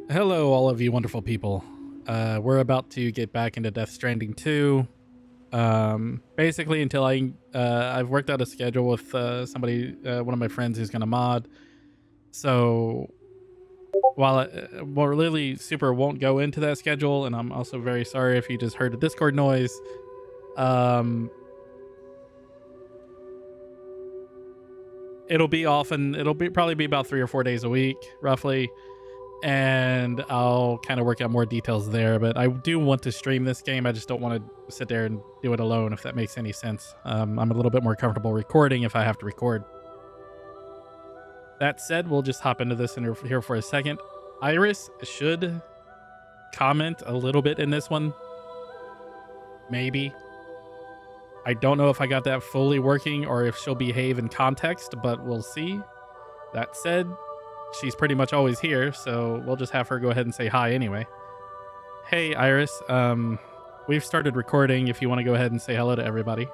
Hello, all of you wonderful people. We're about to get back into Death Stranding 2. Basically, until I've worked out a schedule with somebody, one of my friends who's gonna mod. So while Lily Super won't go into that schedule, and I'm also very sorry if you just heard a Discord noise. Um, it'll be often. It'll be probably be about 3 or 4 days a week, roughly. And I'll kind of work out more details there, but I do want to stream this game. I just don't want to sit there and do it alone, if that makes any sense. I'm a little bit more comfortable recording if I have to record. That said, we'll just hop into this here for a second. Iris should comment a little bit in this one. Maybe. I don't know if I got that fully working or if she'll behave in context, but we'll see. That said, she's pretty much always here, so we'll just have her go ahead and say hi anyway. Hey, Iris. We've started recording if you want to go ahead and say hello to everybody.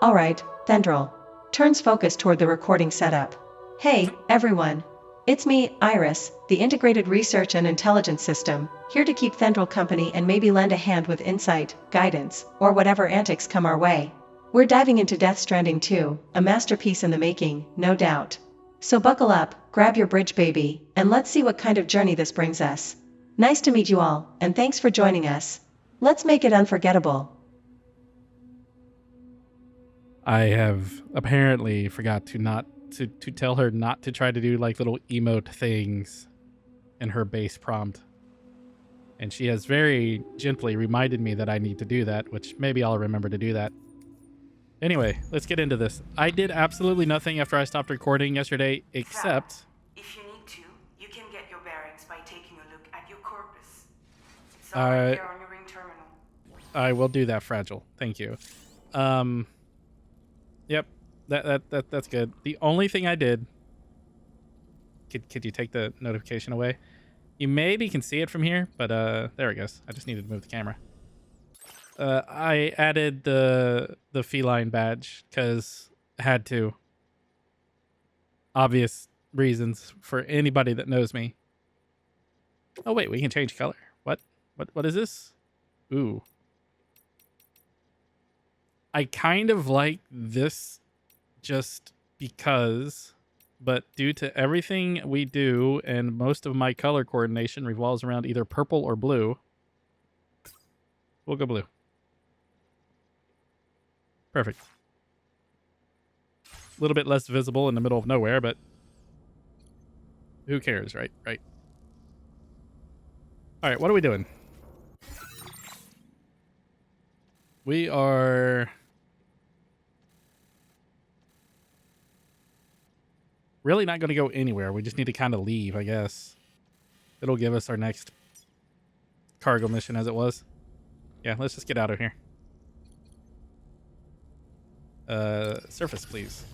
All right, Thendril. Turns focus toward the recording setup. Hey, everyone. It's me, Iris, the Integrated Research and Intelligence System, here to keep Thendril company and maybe lend a hand with insight, guidance, or whatever antics come our way. We're diving into Death Stranding 2, a masterpiece in the making, no doubt. So buckle up, grab your bridge baby, and let's see what kind of journey this brings us. Nice to meet you all, and thanks for joining us. Let's make it unforgettable. I have apparently forgot to tell her not to try to do like little emote things in her base prompt. And she has very gently reminded me that I need to do that, which maybe I'll remember to do that. Anyway, let's get into this. I did absolutely nothing after I stopped recording yesterday, except... If you need to, you can get your bearings by taking a look at your corpus. It's Uh, already there on your ring terminal. I will do that, Fragile. Thank you. Yep, that's good. The only thing I did... Could you take the notification away? You maybe can see it from here, but there it goes. I just needed to move the camera. I added the feline badge because I had to. Obvious reasons for anybody that knows me. Oh wait, we can change color. What is this? Ooh. I kind of like this just because, but due to everything we do and most of my color coordination revolves around either purple or blue, we'll go blue. Perfect. A little bit less visible in the middle of nowhere, but who cares, right? Right. All right, what are we doing? We are really not going to go anywhere. We just need to kind of leave, I guess. It'll give us our next cargo mission as it was. Yeah, let's just get out of here. Surface, please.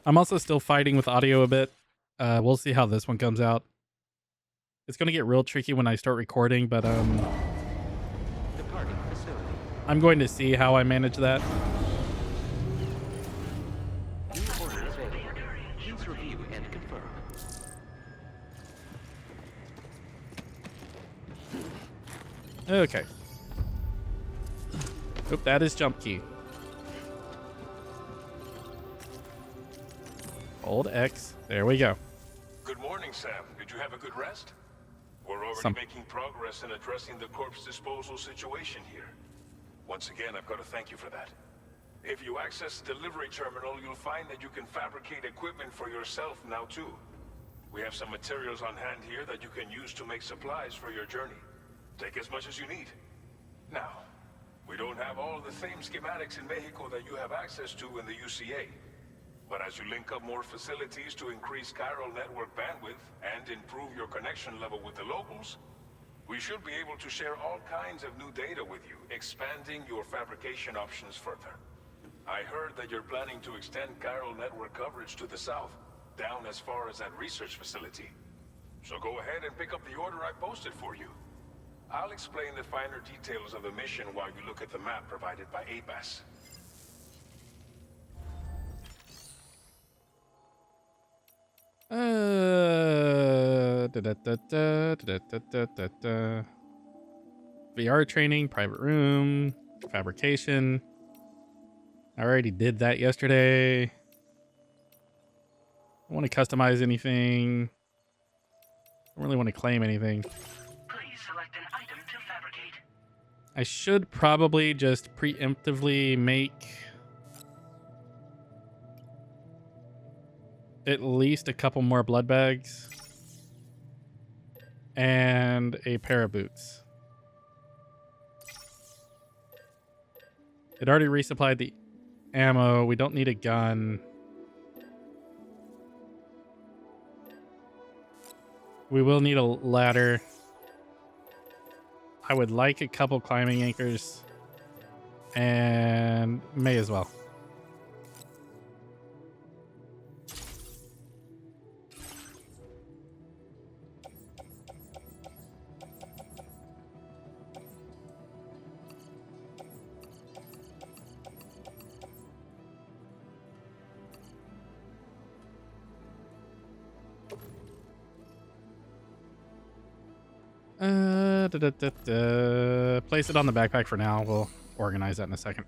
I'm also still fighting with audio a bit. We'll see how this one comes out. It's going to get real tricky when I start recording, but I'm going to see how I manage that. Please review and confirm. Okay. Oop, that is jump key. Hold X. There we go. Good morning, Sam. Did you have a good rest? We're already making progress in addressing the corpse disposal situation here. Once again, I've got to thank you for that. If you access the delivery terminal, you'll find that you can fabricate equipment for yourself now too. We have some materials on hand here that you can use to make supplies for your journey. Take as much as you need. Now, we don't have all the same schematics in Mexico that you have access to in the UCA. But as you link up more facilities to increase chiral network bandwidth and improve your connection level with the locals, we should be able to share all kinds of new data with you, expanding your fabrication options further. I heard that you're planning to extend chiral network coverage to the south, down as far as that research facility. So go ahead and pick up the order I posted for you. I'll explain the finer details of the mission while you look at the map provided by ABAS. VR training, private room, fabrication. I already did that yesterday. I don't want to customize anything. I don't really want to claim anything. Please select an item to fabricate. I should probably just preemptively make at least a couple more blood bags and a pair of boots. It already resupplied the ammo. We don't need a gun. We will need a ladder. I would like a couple climbing anchors and may as well. Place it on the backpack for now. We'll organize that in a second.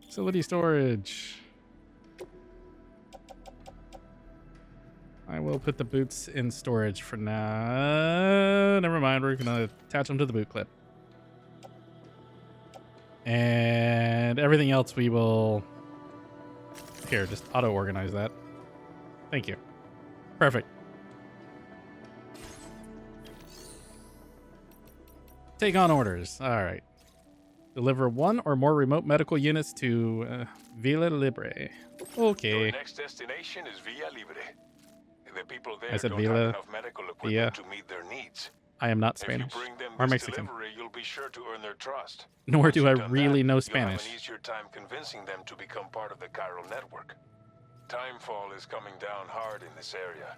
Facility storage. I will put the boots in storage for now. Never mind. We're going to attach them to the boot clip. And everything else we will... Here, just auto-organize that. Thank you. Perfect. Take on orders. All right. Deliver one or more remote medical units to Villa Libre. Okay. Your next destination is Villa Libre. The people there I said don't Villa, have enough medical equipment Villa. to meet their needs. I am not If Spanish you bring them or this Mexican. delivery, you'll be sure to earn their trust. Nor Once do I you've done really that, know You'll Spanish. have an easier time convincing them to become part of the chiral network. Timefall is coming down hard in this area.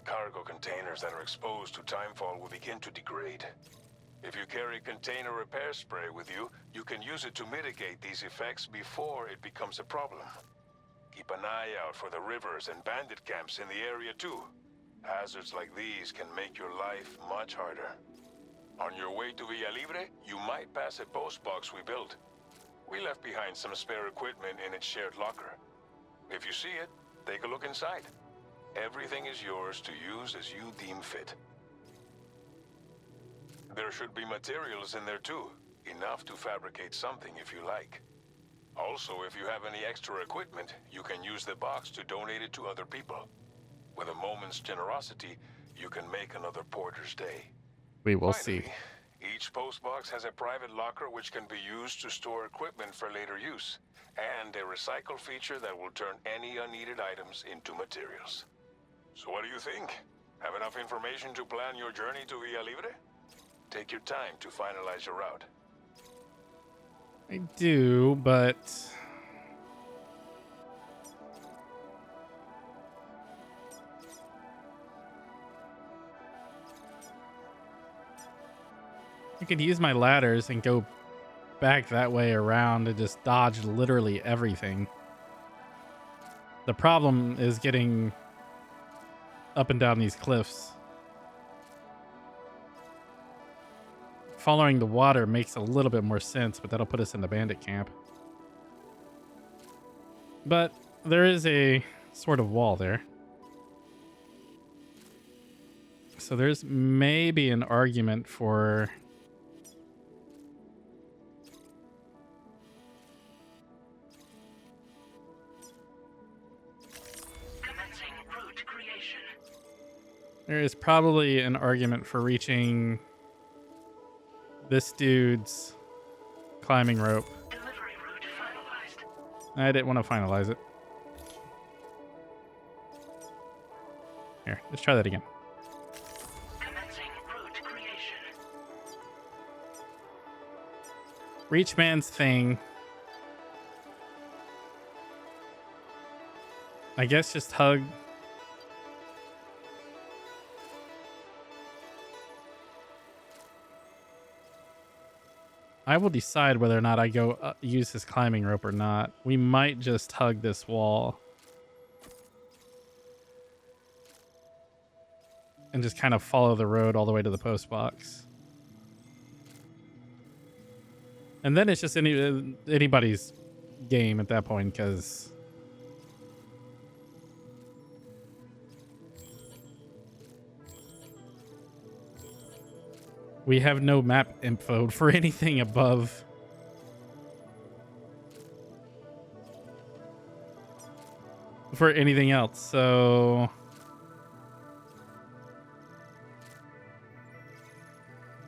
Cargo containers that are exposed to timefall will begin to degrade. If you carry container repair spray with you, you can use it to mitigate these effects before it becomes a problem. Keep an eye out for the rivers and bandit camps in the area too. Hazards like these can make your life much harder. On your way to Villa Libre, you might pass a post box we built. We left behind some spare equipment in its shared locker. If you see it, take a look inside. Everything is yours to use as you deem fit. There should be materials in there too, enough to fabricate something if you like. Also, if you have any extra equipment, you can use the box to donate it to other people. With a moment's generosity, you can make another porter's day. We will Finally, see. each postbox has a private locker which can be used to store equipment for later use, and a recycle feature that will turn any unneeded items into materials. So what do you think? Have enough information to plan your journey to Villa Libre? Take your time to finalize your route. I do, but... I could use my ladders and go back that way around and just dodge literally everything. The problem is getting up and down these cliffs. Following the water makes a little bit more sense, but that'll put us in the bandit camp. But there is a sort of wall there. So there's maybe an argument for... Commencing route creation. There is probably an argument for reaching this dude's climbing rope. Delivery route finalized. I didn't want to finalize it. Here, let's try that again. Commencing route creation. Reach man's thing. I guess just hug. I will decide whether or not I go use his climbing rope or not. We might just hug this wall and just kind of follow the road all the way to the post box. And then it's just anybody's game at that point, because we have no map info for anything above for anything else. So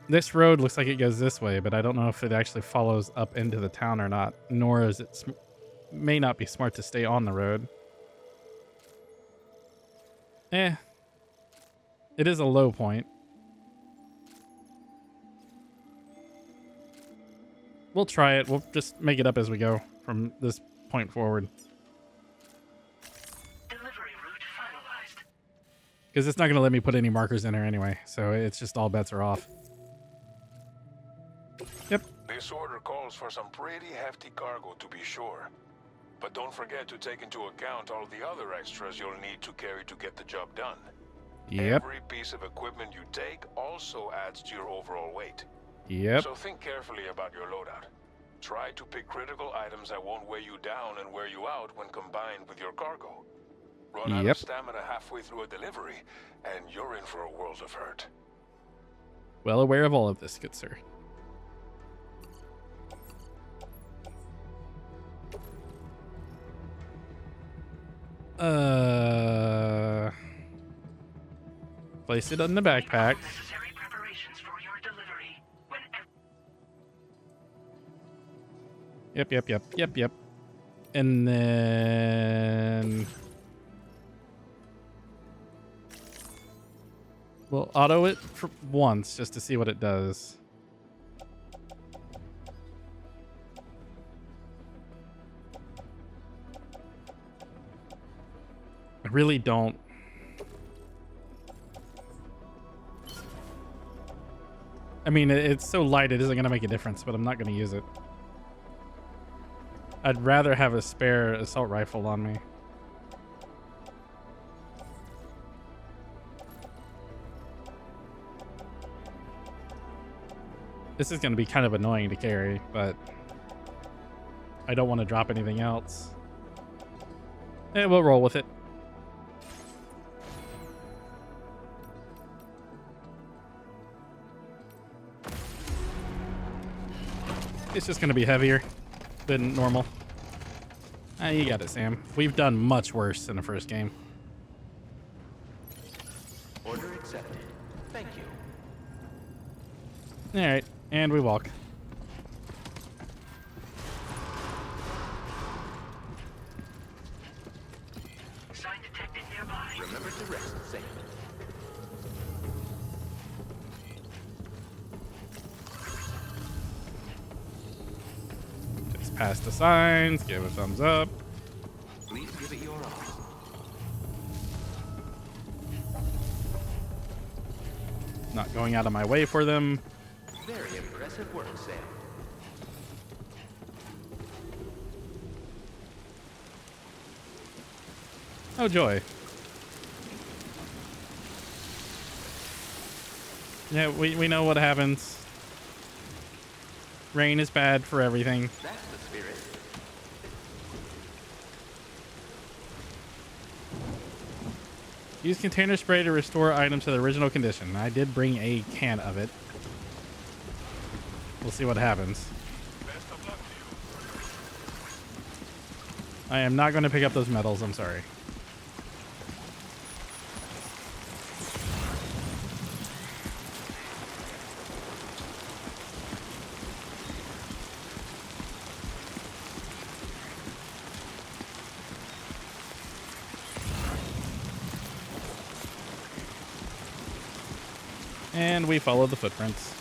this road looks like it goes this way, but I don't know if it actually follows up into the town or not, nor is it may not be smart to stay on the road. It is a low point. We'll try it. We'll just make it up as we go from this point forward. Delivery route finalized. Because it's not going to let me put any markers in there anyway, so it's just all bets are off. Yep. This order calls for some pretty hefty cargo, to be sure. But don't forget to take into account all the other extras you'll need to carry to get the job done. Yep. Every piece of equipment you take also adds to your overall weight. Yep. So think carefully about your loadout. Try to pick critical items that won't weigh you down and wear you out when combined with your cargo. Run out of stamina halfway through a delivery, and you're in for a world of hurt. Well aware of all of this, good sir. Place it in the backpack. Necessary preparations for your delivery. Yep. And then we'll auto it for once just to see what it does. I really don't. I mean, it's so light, it isn't going to make a difference, but I'm not going to use it. I'd rather have a spare assault rifle on me. This is going to be kind of annoying to carry, but I don't want to drop anything else. We'll roll with it. It's just going to be heavier than normal. You got it, Sam. We've done much worse in the first game. Order accepted. Thank you. All right, and we walk. Sign detected nearby. Remember to rest safe. Just past the signs, give a thumbs up. Please give it your all. Not going out of my way for them. Very impressive work, Sam. Oh, joy. Yeah, we know what happens. Rain is bad for everything. That's the spirit. Use container spray to restore items to the original condition. I did bring a can of it. We'll see what happens. Best of luck to you. I am not going to pick up those medals, I'm sorry. And we follow the footprints.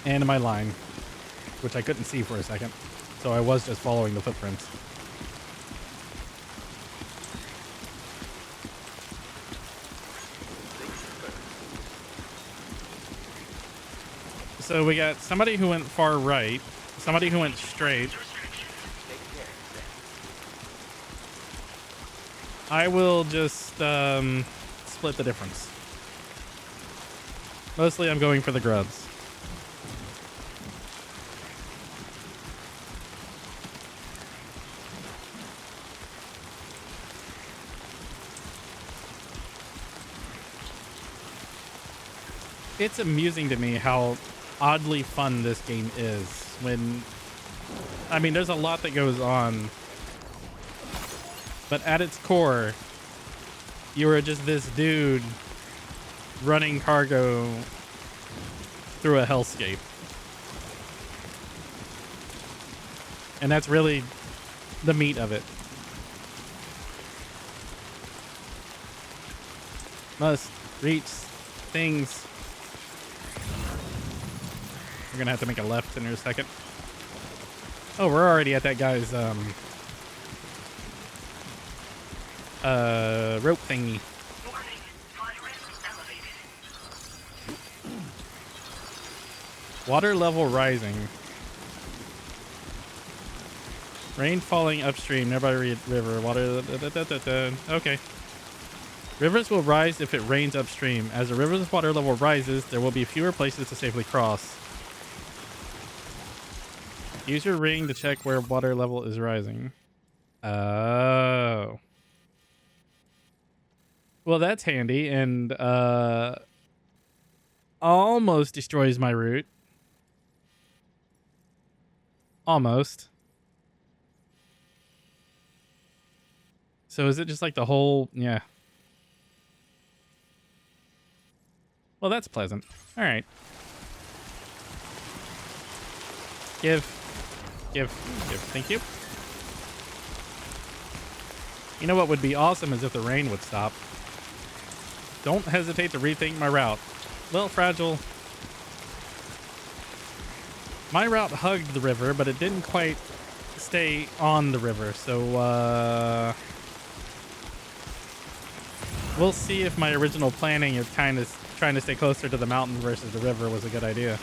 And my line, which I couldn't see for a second. So I was just following the footprints. So we got somebody who went far right, somebody who went straight. Take care, Sam. I will just split the difference. Mostly I'm going for the grubs. It's amusing to me how oddly fun this game is when, I mean, there's a lot that goes on, but at its core, you are just this dude running cargo through a hellscape. And that's really the meat of it. Must reach things. We're gonna have to make a left in a second. Oh, we're already at that guy's rope thingy. Water level rising. Rain falling upstream, nearby river. Water. Okay. Rivers will rise if it rains upstream. As the river's water level rises, there will be fewer places to safely cross. Use your ring to check where water level is rising. Oh. Well, that's handy and almost destroys my route. Almost. So is it just like the whole... Yeah. Well, that's pleasant. All right. Give. Thank you. You know what would be awesome is if the rain would stop. Don't hesitate to rethink my route. Well, Fragile. My route hugged the river, but it didn't quite stay on the river. So, we'll see if my original planning of kind of trying to stay closer to the mountain versus the river was a good idea.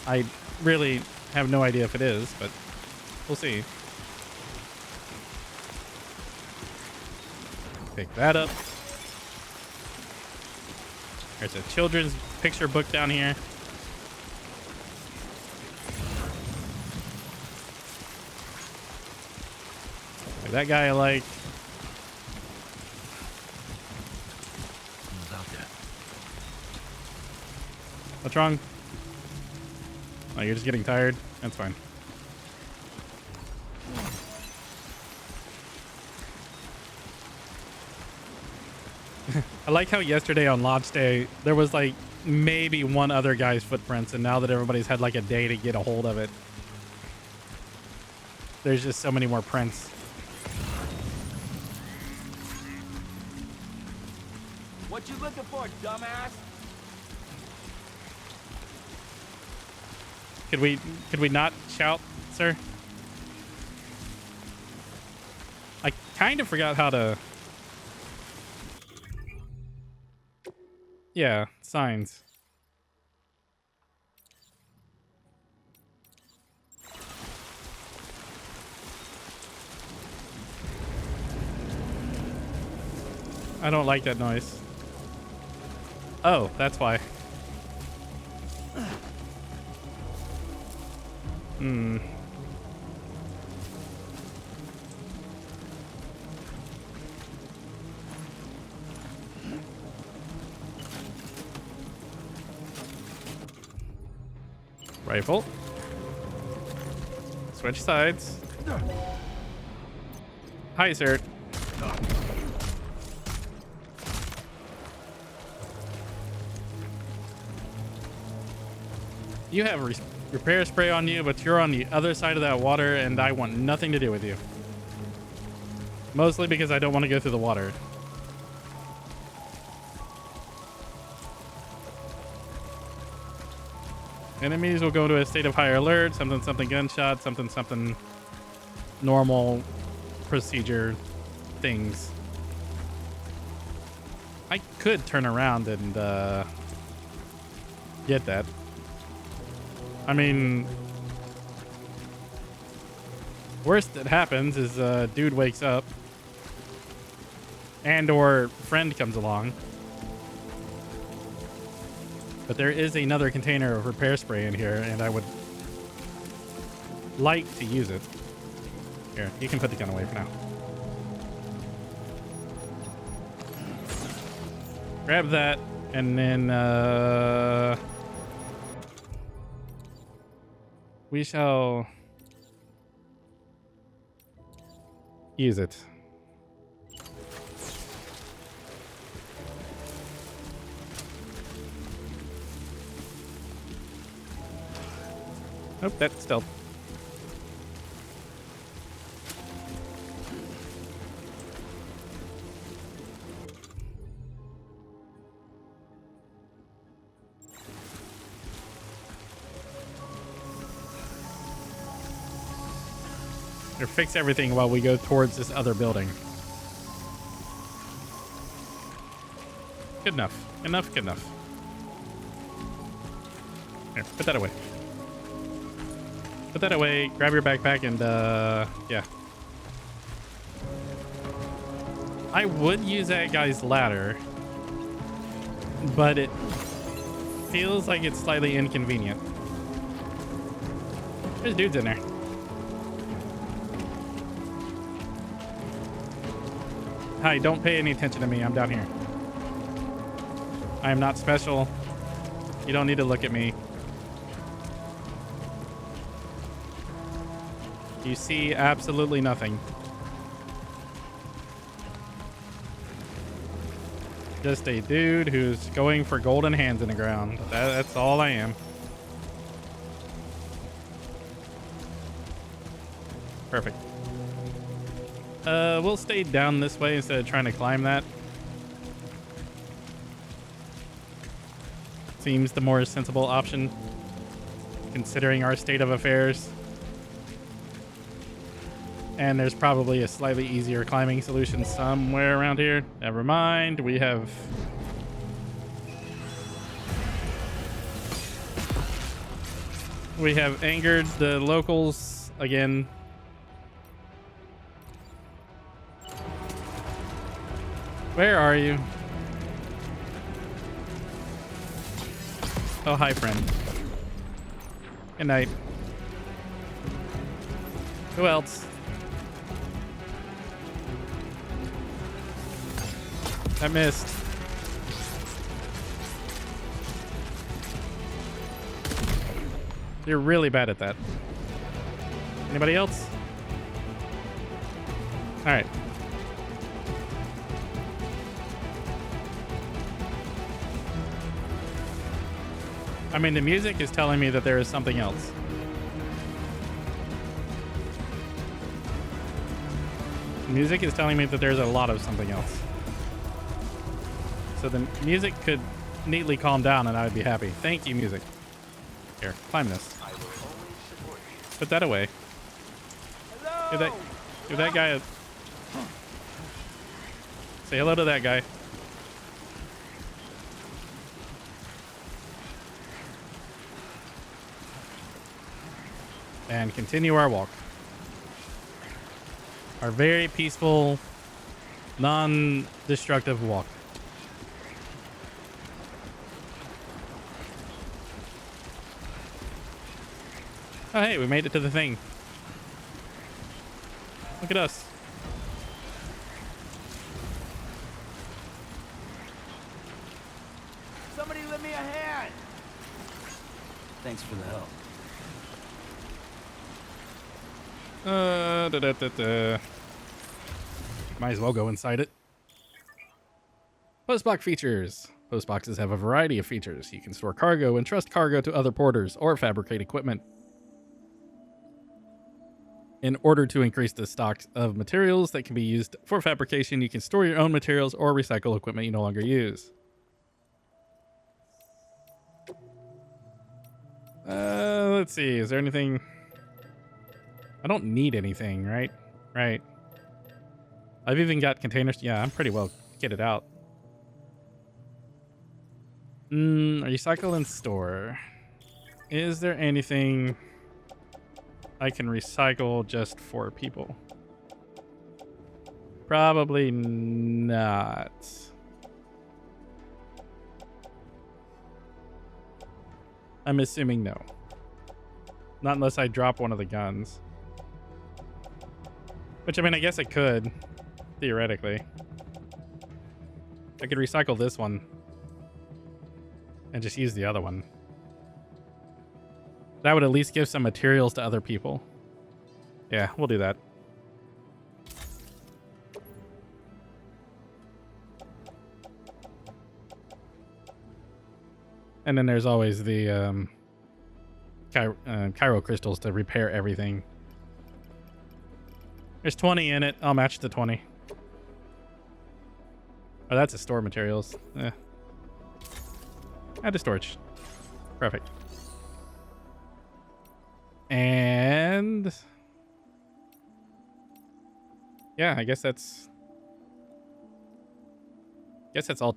I really have no idea if it is, but we'll see. Pick that up. There's a children's picture book down here. Like that guy I like. What's wrong? Oh, you're just getting tired? That's fine. I like how yesterday on launch day, there was like maybe one other guy's footprints, and now that everybody's had like a day to get a hold of it, there's just so many more prints. What you looking for, dumbass? Could we not shout, sir? I kind of forgot how to... Yeah, signs. I don't like that noise. Oh, that's why. Hmm. Rifle. Switch sides. Hi, sir. You have repair spray on you, but you're on the other side of that water, and I want nothing to do with you. Mostly because I don't want to go through the water. Enemies will go into a state of high alert, something something gunshot, something something normal procedure things. I could turn around and get that. I mean, worst that happens is a dude wakes up and or friend comes along. But there is another container of repair spray in here, and I would like to use it. Here, you can put the gun away for now. Grab that, and then we shall use it. Nope, that's stealth. Or fix everything while we go towards this other building. Good enough. Good enough. Here, put that away. Put that away, grab your backpack, and yeah. I would use that guy's ladder, but it feels like it's slightly inconvenient. There's dudes in there. Hi, don't pay any attention to me. I'm down here. I am not special. You don't need to look at me. You see absolutely nothing. Just a dude who's going for golden hands in the ground. That's all I am. Perfect. We'll stay down this way instead of trying to climb that. Seems the more sensible option, considering our state of affairs. And there's probably a slightly easier climbing solution somewhere around here. Never mind. We have... angered the locals again. Where are you? Oh, hi, friend. Good night. Who else? I missed. You're really bad at that. Anybody else? All right. I mean, the music is telling me that there is something else. The music is telling me that there's a lot of something else. So the music could neatly calm down and I would be happy. Thank you, music. Here, climb this. Put that away. Give that guy a... Say hello to that guy. And continue our walk. Our very peaceful, non-destructive walk. Oh, hey, we made it to the thing. Look at us. Somebody lend me a hand. Thanks for the help. Might as well go inside it. Postbox features. Postboxes have a variety of features. You can store cargo, entrust cargo to other porters, or fabricate equipment. In order to increase the stock of materials that can be used for fabrication, you can store your own materials or recycle equipment you no longer use. Let's see. Is there anything... I don't need anything, right? Right. I've even got containers. Yeah, I'm pretty well kitted out. Recycle and store. Is there anything I can recycle just for people? Probably not. I'm assuming no. Not unless I drop one of the guns. Which, I mean, I guess I could, theoretically. I could recycle this one and just use the other one. That would at least give some materials to other people. Yeah, we'll do that. And then there's always the Cairo crystals to repair everything. There's 20 in it. I'll match the 20. Oh, that's a store materials. Add to storage. Perfect. And yeah, I guess that's all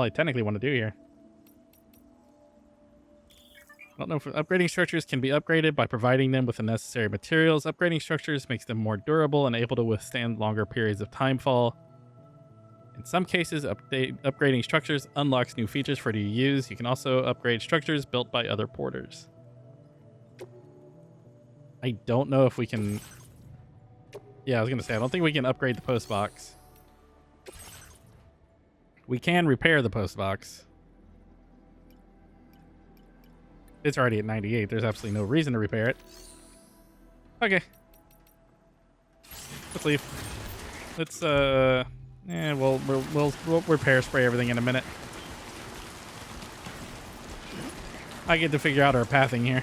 I technically want to do here. I don't know if upgrading structures can be upgraded by providing them with the necessary materials. Upgrading structures makes them more durable and able to withstand longer periods of timefall. In some cases, upgrading structures unlocks new features for you to use. You can also upgrade structures built by other porters. I don't know if we can... Yeah, I was going to say, I don't think we can upgrade the post box. We can repair the post box. It's already at 98. There's absolutely no reason to repair it. Okay. Let's leave. Let's, yeah, we'll repair spray everything in a minute. I get to figure out our pathing here.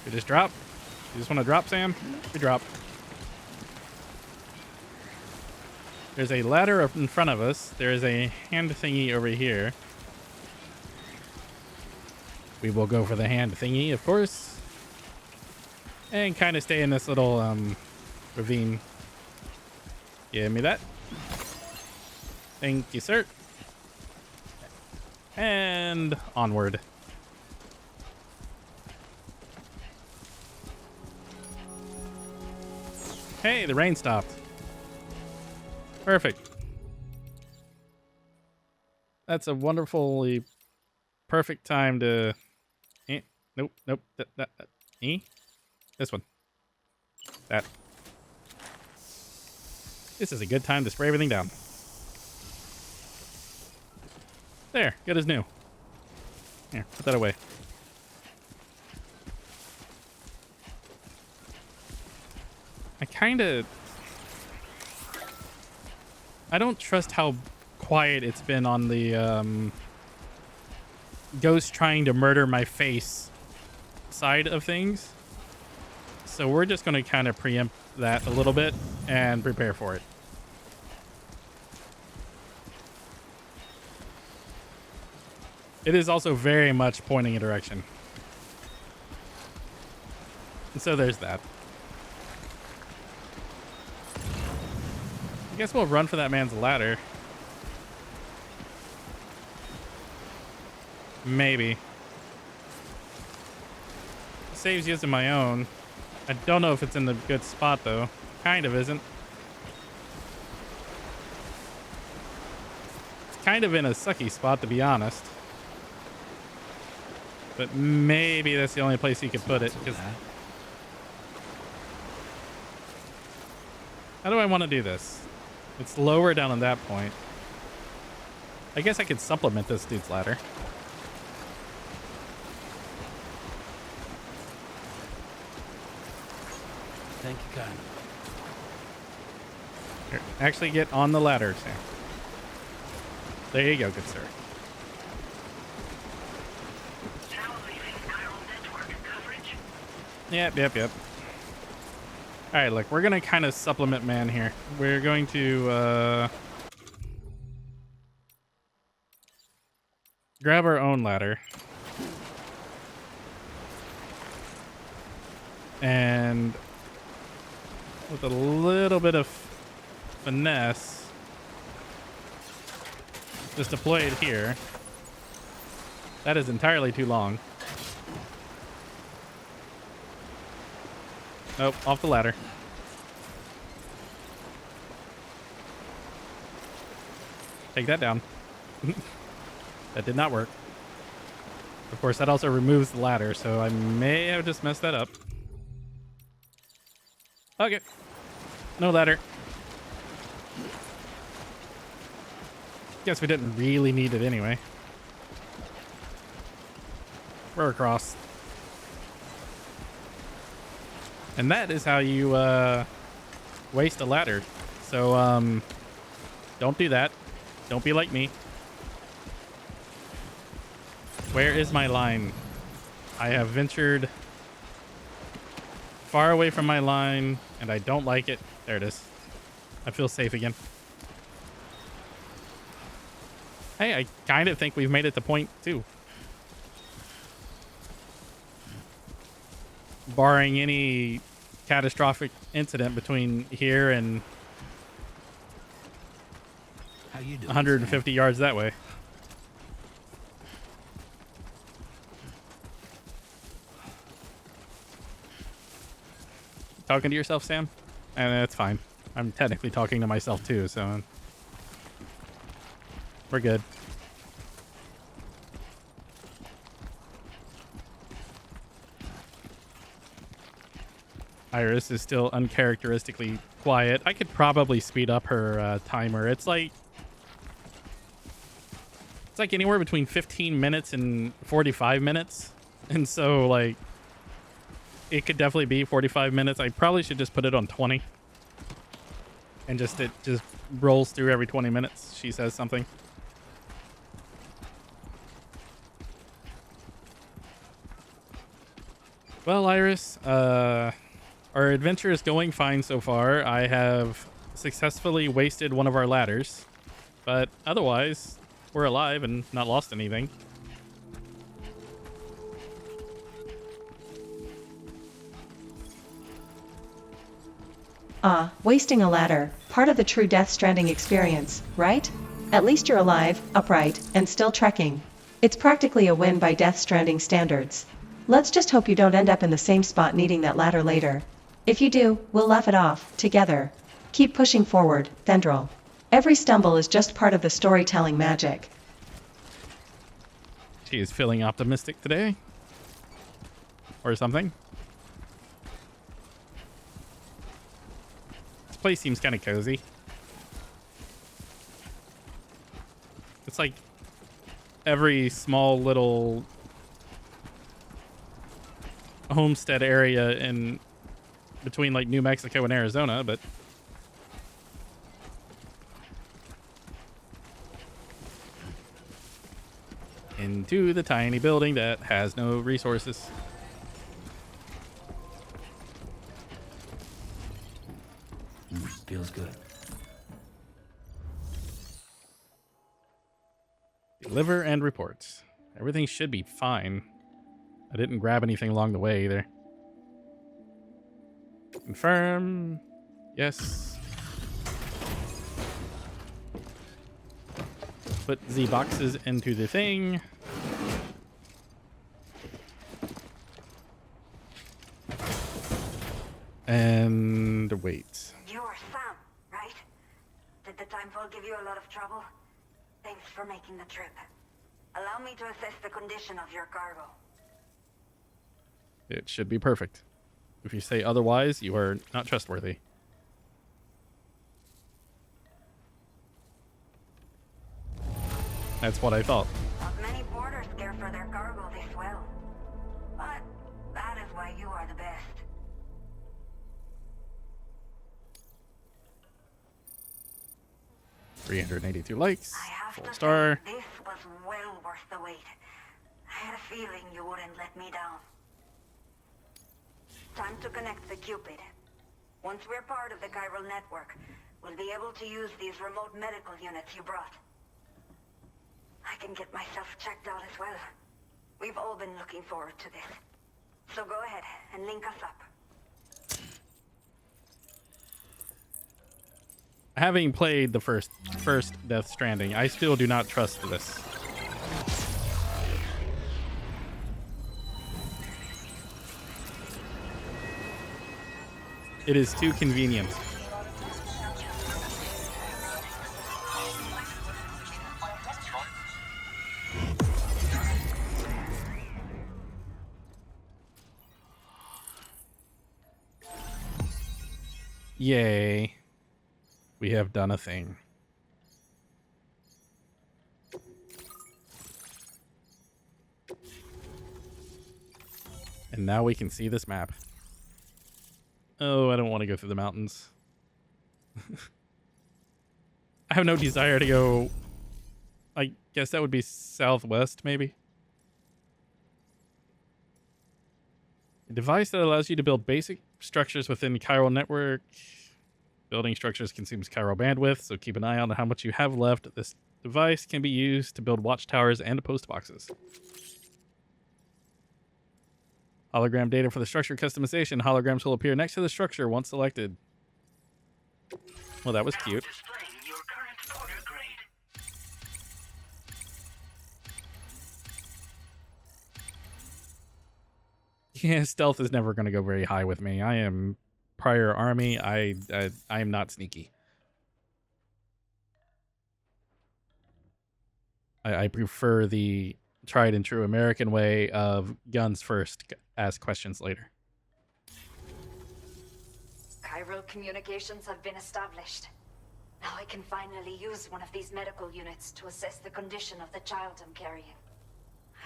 We just drop? You just want to drop, Sam? We drop. There's a ladder up in front of us. There is a hand thingy over here. We will go for the hand thingy, of course. And kind of stay in this little ravine. Give me that. Thank you, sir. And onward. Hey, the rain stopped. Perfect. That's a wonderfully perfect time to... Nope. This one. That. This is a good time to spray everything down. There, good as new. Here, put that away. I don't trust how quiet it's been on the ghost trying to murder my face side of things. So we're just going to kind of preempt that a little bit and prepare for it. It is also very much pointing a direction. And so there's that. I guess we'll run for that man's ladder. Maybe. Saves using my own. I don't know if it's in the good spot, though. Kind of isn't. It's kind of in a sucky spot, to be honest. But maybe that's the only place you could put it. How do I want to do this? It's lower down on that point. I guess I could supplement this dude's ladder. Thank you, kind. Here, actually get on the ladder, Sam. There you go, good sir. Yep. All right, look, we're going to kind of supplement man here. We're going to grab our own ladder. And with a little bit of finesse, just deploy it here. That is entirely too long. Nope, off the ladder. Take that down. That did not work. Of course, that also removes the ladder, so I may have just messed that up. Okay. No ladder. Guess we didn't really need it anyway. We're across. And that is how you waste a ladder. So don't do that. Don't be like me. Where is my line? I have ventured far away from my line, and I don't like it. There it is. I feel safe again. Hey, I kind of think we've made it to point 2. Barring any catastrophic incident between here and How you doing, 150 yards that way. Talking to yourself, Sam? And that's fine. I'm technically talking to myself too, so we're good. Iris is still uncharacteristically quiet. I could probably speed up her timer. It's like anywhere between 15 minutes and 45 minutes. And so like it could definitely be 45 minutes. I probably should just put it on 20. And it just rolls through every 20 minutes. She says something. Well, Iris, our adventure is going fine so far. I have successfully wasted one of our ladders, but otherwise we're alive and not lost anything. Wasting a ladder, part of the true Death Stranding experience, right? At least you're alive, upright, and still trekking. It's practically a win by Death Stranding standards. Let's just hope you don't end up in the same spot needing that ladder later. If you do, we'll laugh it off, together. Keep pushing forward, Thendril. Every stumble is just part of the storytelling magic. She is feeling optimistic today. Or something. This place seems kind of cozy. It's like every small little homestead area in between like New Mexico and Arizona, but into the tiny building that has no resources. Feels good. Deliver and reports. Everything should be fine. I didn't grab anything along the way either. Confirm. Yes. Put the boxes into the thing. And wait. You are Sam, right? Did the timefall give you a lot of trouble? Thanks for making the trip. Allow me to assess the condition of your cargo. It should be perfect. If you say otherwise, you are not trustworthy. That's what I thought. Not many porters care for their cargo this well. But that is why you are the best. 382 likes. I have Full to star. say, this was well worth the wait. I had a feeling you wouldn't let me down. Time to connect the Cupid. Once we're part of the chiral network, we'll be able to use these remote medical units you brought. I can get myself checked out as well. We've all been looking forward to this. So go ahead and link us up. having played the first Death Stranding, I still do not trust this. It is too convenient. Yay. We have done a thing. And now we can see this map. Oh, I don't want to go through the mountains. I have no desire to go... I guess that would be southwest, maybe? A device that allows you to build basic structures within chiral network. Building structures consumes chiral bandwidth, so keep an eye on how much you have left. This device can be used to build watchtowers and post boxes. Hologram data for the structure customization. Holograms will appear next to the structure once selected. Well, that was cute. Yeah, stealth is never going to go very high with me. I am prior army. I am not sneaky. I prefer the tried and true American way of guns first, ask questions later. Chiral communications have been established. Now I can finally use one of these medical units to assess the condition of the child I'm carrying.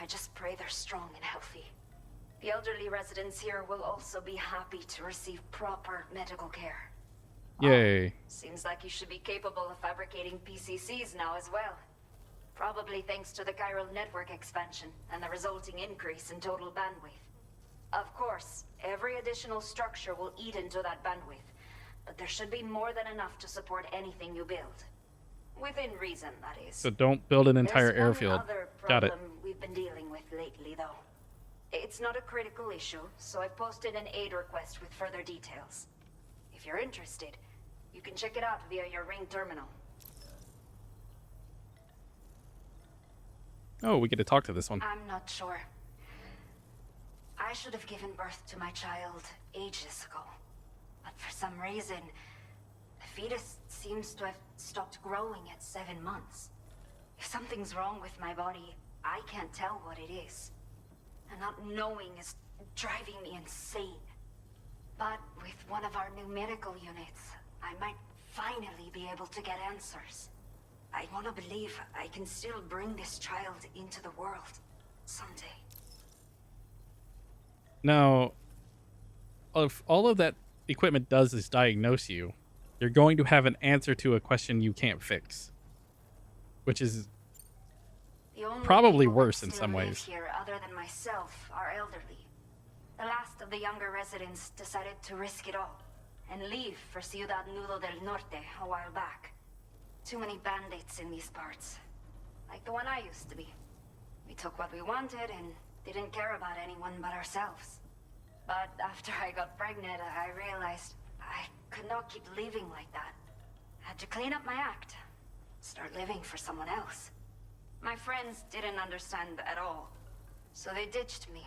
I just pray they're strong and healthy. The elderly residents here will also be happy to receive proper medical care. Yay. Oh, seems like you should be capable of fabricating PCCs now as well. Probably thanks to the chiral network expansion and the resulting increase in total bandwidth. Of course, every additional structure will eat into that bandwidth, but there should be more than enough to support anything you build. Within reason, that is. So don't build an entire There's one airfield. other Got it. problem we've been dealing with lately, though. It's not a critical issue, so I've posted an aid request with further details. If you're interested, you can check it out via your Ring terminal. Oh, we get to talk to this one. I'm not sure. I should have given birth to my child ages ago. But for some reason, the fetus seems to have stopped growing at 7 months. If something's wrong with my body, I can't tell what it is. And not knowing is driving me insane. But with one of our new medical units, I might finally be able to get answers. I want to believe I can still bring this child into the world someday. Now, if all of that equipment does is diagnose you, you're going to have an answer to a question you can't fix, which is probably worse in some ways. Here, other than myself, are elderly. The last of the younger residents decided to risk it all and leave for Ciudad Nudo del Norte a while back. Too many bandits in these parts, like the one I used to be. We took what we wanted and didn't care about anyone but ourselves. But after I got pregnant, I realized I could not keep living like that. Had to clean up my act, start living for someone else. My friends didn't understand at all, so they ditched me,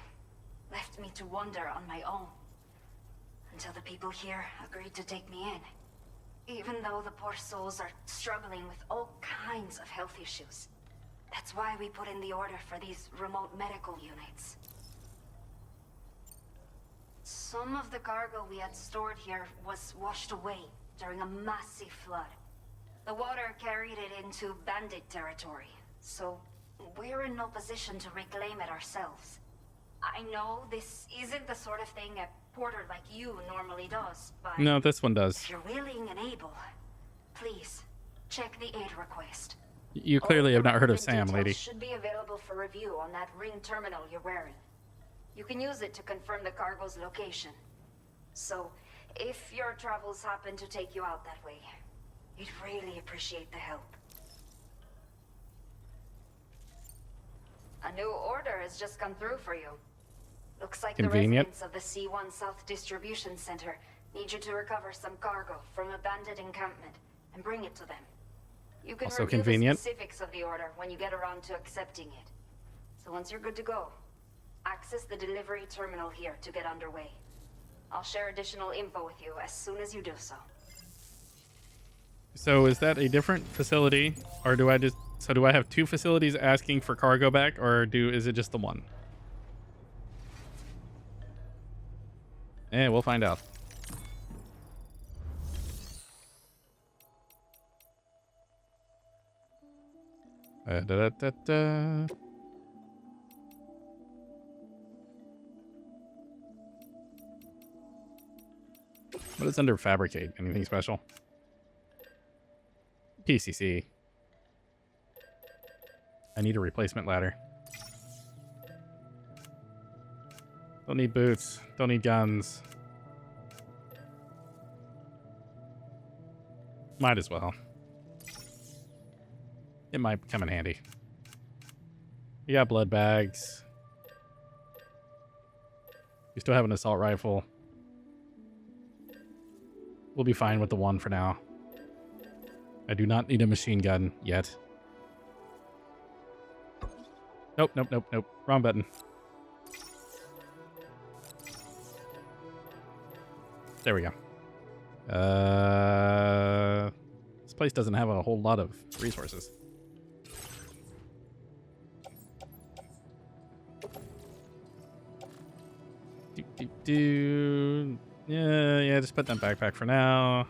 left me to wander on my own, until the people here agreed to take me in. Even though the poor souls are struggling with all kinds of health issues. That's why we put in the order for these remote medical units. Some of the cargo we had stored here was washed away during a massive flood. The water carried it into bandit territory, so we're in no position to reclaim it ourselves. I know this isn't the sort of thing a porter like you normally does, but No, this one does. if you're willing and able, please check the aid request. You clearly have not heard of All the Sam, lady. details should be available for review on that Ring terminal you're wearing. You can use it to confirm the cargo's location. So, if your travels happen to take you out that way, we'd really appreciate the help. A new order has just come through for you. Looks like Convenient. the residents of the C1 South Distribution Center need you to recover some cargo from a bandit encampment. and bring it to them. You can Also review convenient. the specifics of the order when you get around to accepting it. So once you're good to go, access the delivery terminal here to get underway. I'll share additional info with you as soon as you do so. So is that a different facility, or do I have two facilities asking for cargo back, or is it just the one? We'll find out. Da-da-da-da. What is under fabricate? Anything special? PCC. I need a replacement ladder. Don't need boots. Don't need guns. Might as well. It might come in handy. We got blood bags. We still have an assault rifle. We'll be fine with the one for now. I do not need a machine gun yet. Nope, nope, nope, nope. Wrong button. There we go. This place doesn't have a whole lot of resources. Yeah, just put that backpack for now.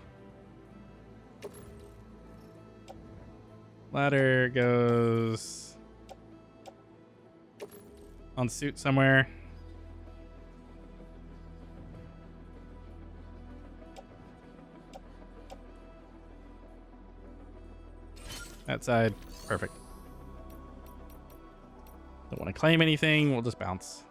Ladder goes on suit somewhere. That side, perfect. Don't want to claim anything, we'll just bounce.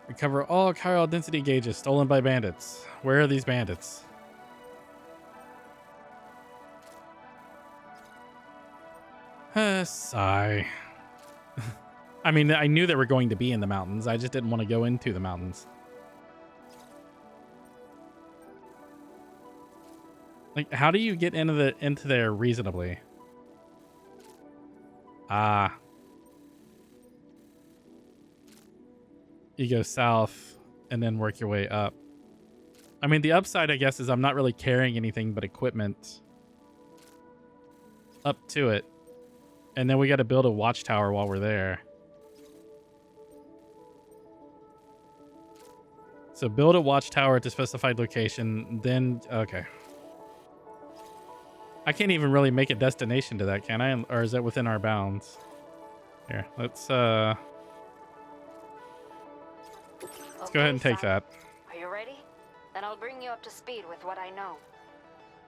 Recover all chiral density gauges stolen by bandits. Where are these bandits? Sigh. I mean, I knew they were going to be in the mountains. I just didn't want to go into the mountains. Like, how do you get into there reasonably? Ah. You go south and then work your way up. I mean, the upside, I guess, is I'm not really carrying anything but equipment up to it. And then we got to build a watchtower while we're there. So build a watchtower at the specified location, then... Okay. I can't even really make a destination to that, can I? Or is that within our bounds? Here, let's go ahead and take that. Are you ready? Then I'll bring you up to speed with what I know.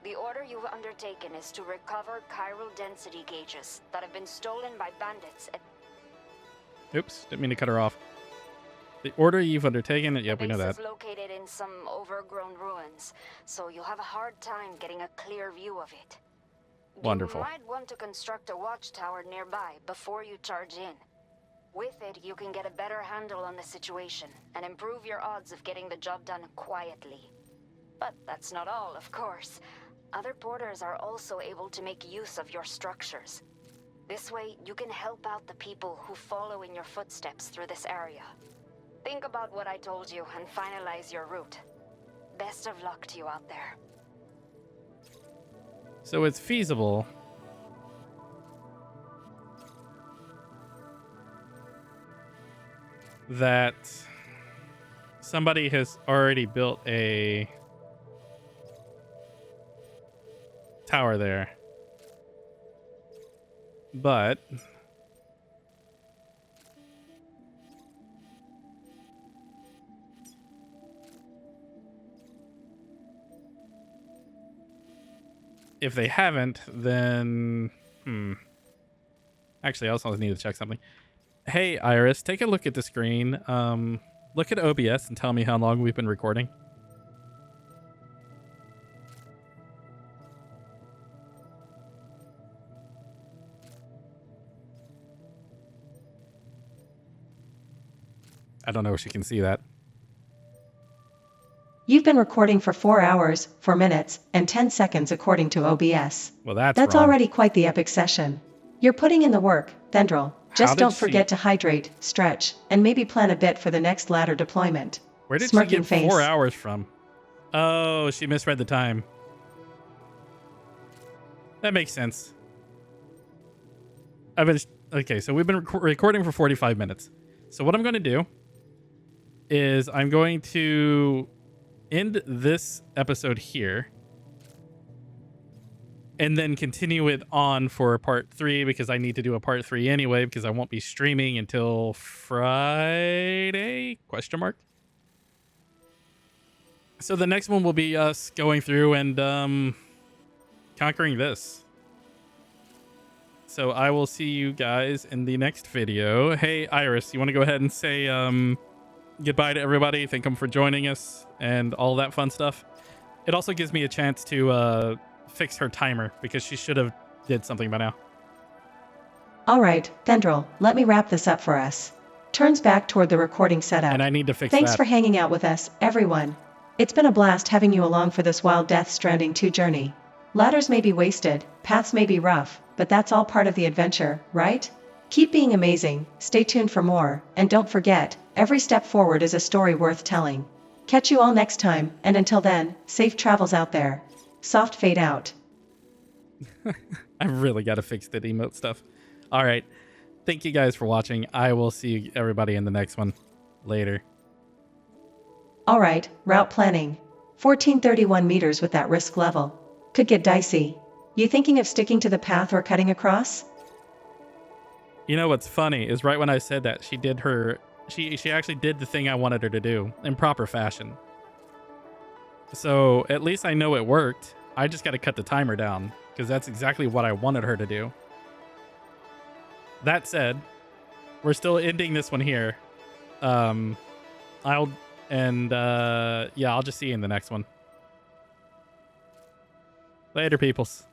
The order you've undertaken is to recover chiral density gauges that have been stolen by bandits at... Oops, didn't mean to cut her off. The order you've undertaken, yep, we know that. The base is located in some overgrown ruins, so you'll have a hard time getting a clear view of it. Wonderful. You might want to construct a watchtower nearby before you charge in. With it, you can get a better handle on the situation and improve your odds of getting the job done quietly. But that's not all, of course. Other porters are also able to make use of your structures. This way, you can help out the people who follow in your footsteps through this area. Think about what I told you and finalize your route. Best of luck to you out there. So it's feasible that somebody has already built a tower there. But if they haven't, then actually, I also need to check something. Hey, Iris, take a look at the screen. Look at OBS and tell me how long we've been recording. I don't know if she can see that. You've been recording for 4 hours, 4 minutes, and 10 seconds according to OBS. Well, that's That's wrong. already quite the epic session. You're putting in the work, Thendril. Just don't forget to hydrate, stretch, and maybe plan a bit for the next ladder deployment. Where did Smirking she get face. 4 hours from? Oh, she misread the time. That makes sense. Okay, so we've been recording for 45 minutes. So what I'm going to do is I'm going to end this episode here and then continue it on for part 3 because I need to do a part 3 anyway because I won't be streaming until Friday? ? So the next one will be us going through and conquering this. So I will see you guys in the next video. Hey, Iris, you want to go ahead and say goodbye to everybody? Thank them for joining us and all that fun stuff. It also gives me a chance to fix her timer because she should have did something by now. All right, Thendril, let me wrap this up for us. Turns back toward the recording setup. And I need to fix Thanks that. for hanging out with us, everyone. It's been a blast having you along for this wild Death Stranding 2 journey. Ladders may be wasted, paths may be rough, but that's all part of the adventure, right? Keep being amazing, stay tuned for more, and don't forget, every step forward is a story worth telling. Catch you all next time, and until then, safe travels out there. Soft fade out. I've really got to fix the emote stuff. All right. Thank you guys for watching. I will see everybody in the next one. Later. All right, route planning. 1431 meters with that risk level. Could get dicey. You thinking of sticking to the path or cutting across? You know what's funny is right when I said that, she actually did the thing I wanted her to do in proper fashion. So at least I know it worked. I just got to cut the timer down because that's exactly what I wanted her to do. That said, we're still ending this one here. I'll just see you in the next one. Later, peoples.